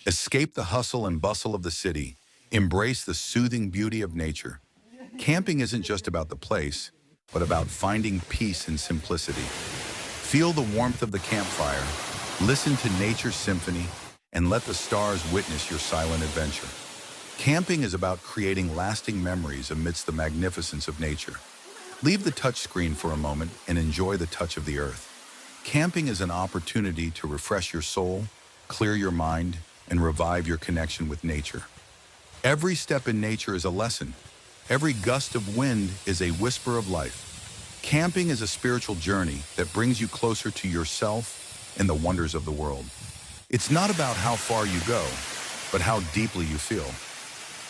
Escape the hustle and bustle of the city. Embrace the soothing beauty of nature. Camping isn't just about the place, but about finding peace in simplicity. Feel the warmth of the campfire, listen to nature's symphony, and let the stars witness your silent adventure. Camping is about creating lasting memories amidst the magnificence of nature. Leave the touchscreen for a moment and enjoy the touch of the earth. Camping is an opportunity to refresh your soul, clear your mind, and revive your connection with nature. Every step in nature is a lesson. Every gust of wind is a whisper of life. Camping is a spiritual journey that brings you closer to yourself and the wonders of the world. It's not about how far you go, but how deeply you feel.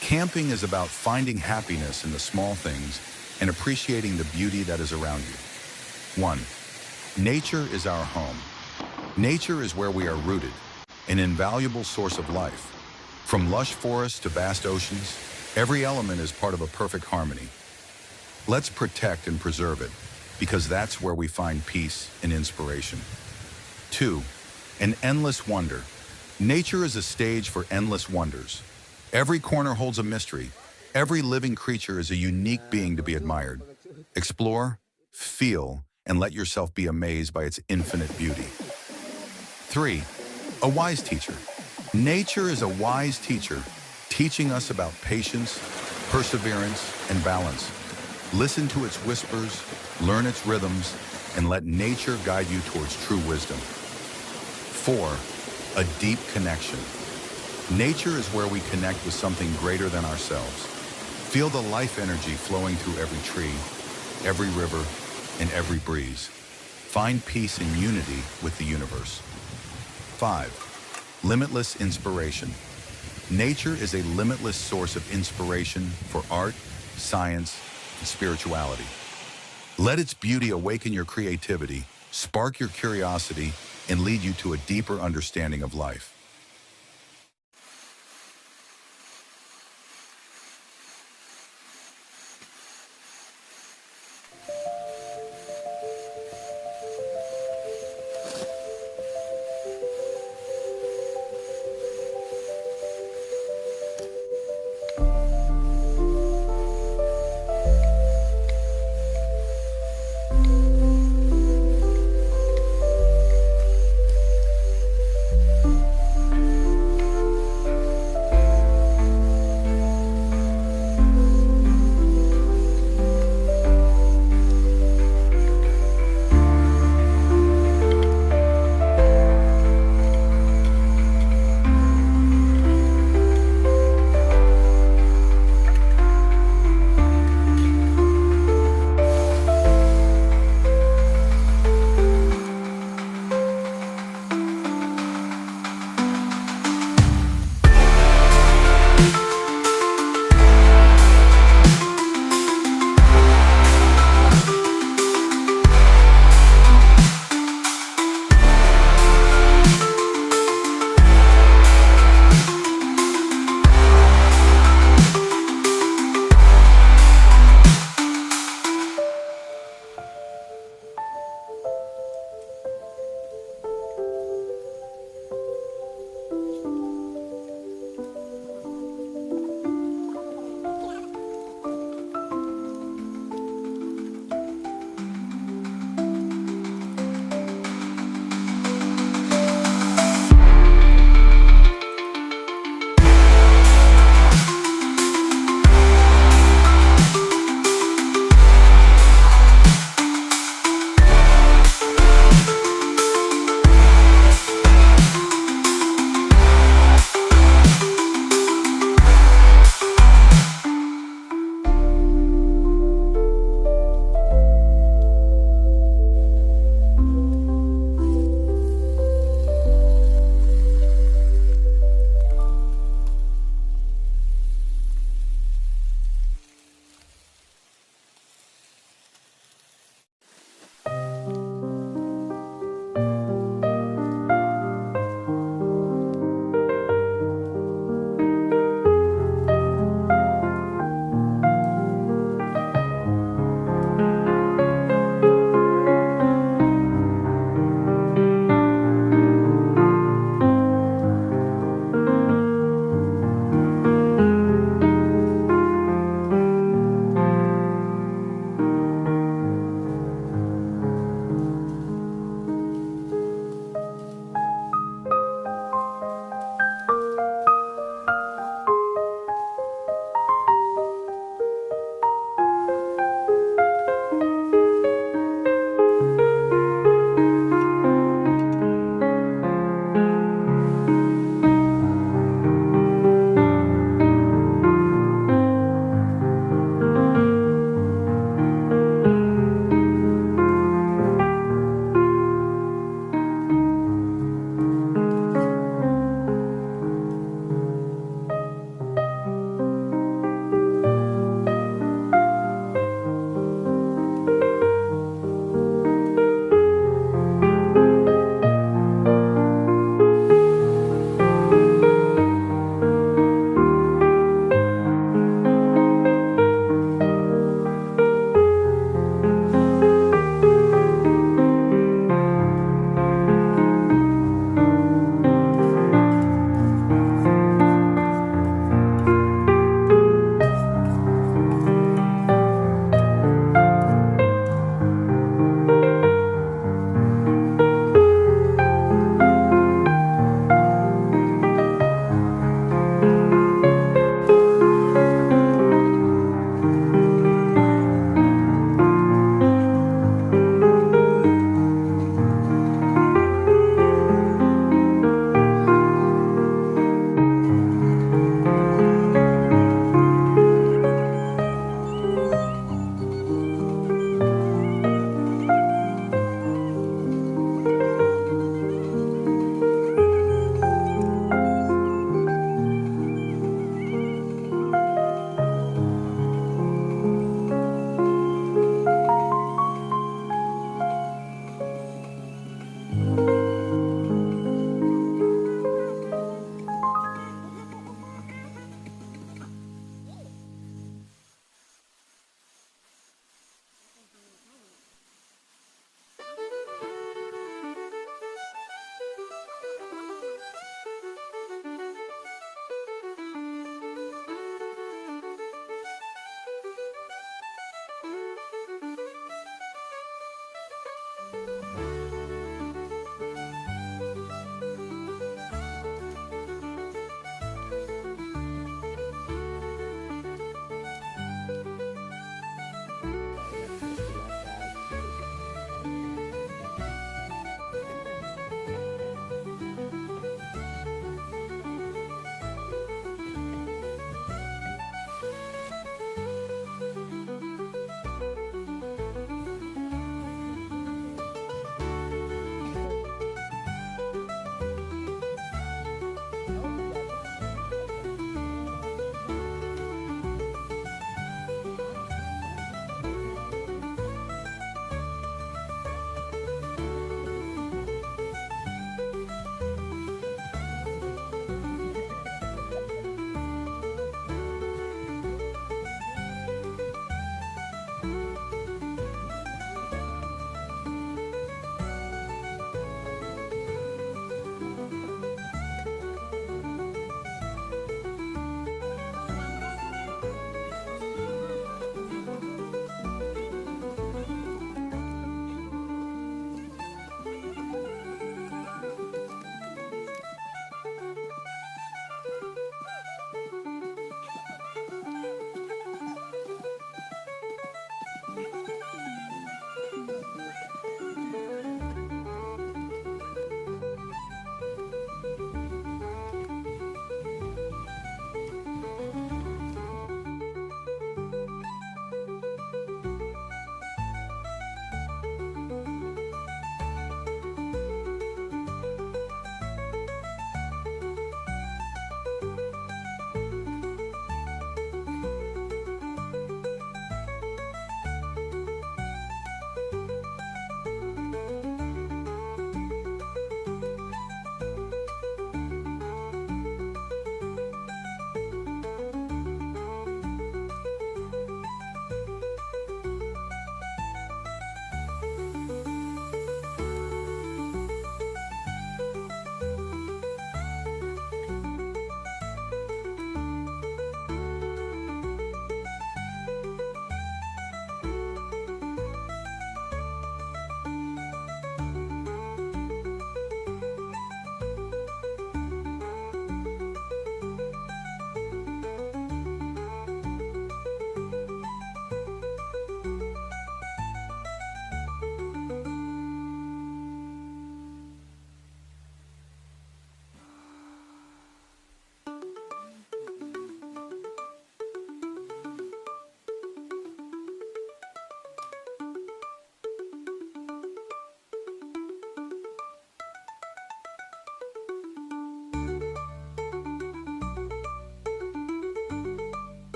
Camping is about finding happiness in the small things and appreciating the beauty that is around you. 1. Nature is our home. Nature is where we are rooted, an invaluable source of life. From lush forests to vast oceans, every element is part of a perfect harmony. Let's protect and preserve it, because that's where we find peace and inspiration. 2. An endless wonder. Nature is a stage for endless wonders. Every corner holds a mystery. Every living creature is a unique being to be admired. Explore, feel, and let yourself be amazed by its infinite beauty. 3. A wise teacher. Nature is a wise teacher, teaching us about patience, perseverance, and balance. Listen to its whispers, learn its rhythms, and let nature guide you towards true wisdom. 4. A deep connection. Nature is where we connect with something greater than ourselves. Feel the life energy flowing through every tree, every river, and every breeze. Find peace and unity with the universe. 5. Limitless inspiration. Nature is a limitless source of inspiration for art, science, and spirituality. Let its beauty awaken your creativity, spark your curiosity, and lead you to a deeper understanding of life.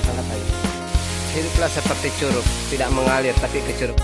sangat air. Hiduplah seperti curug, tidak mengalir tapi ke curug.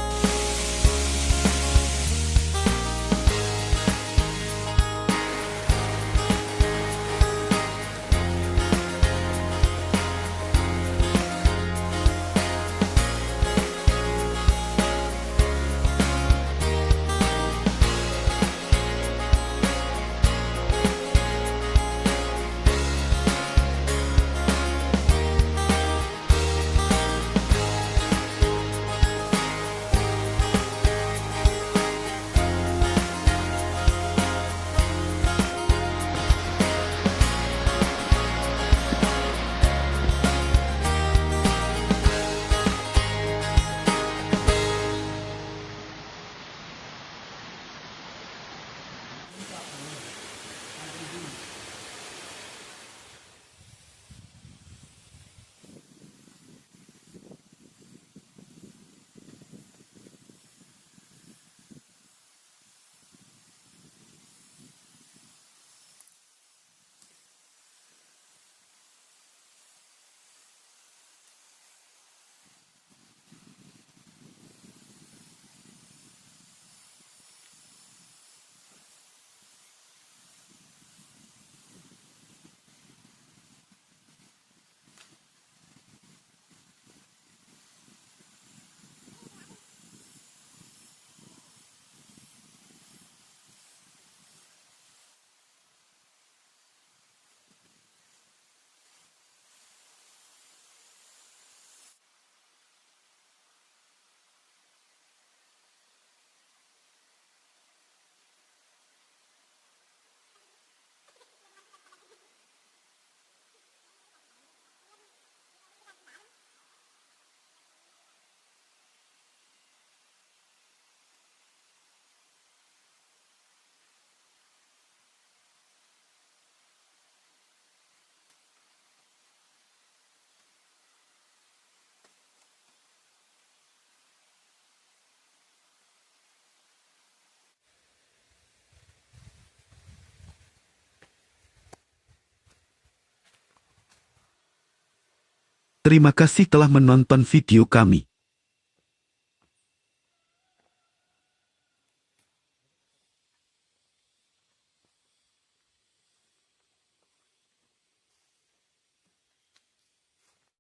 Terima kasih telah menonton video kami.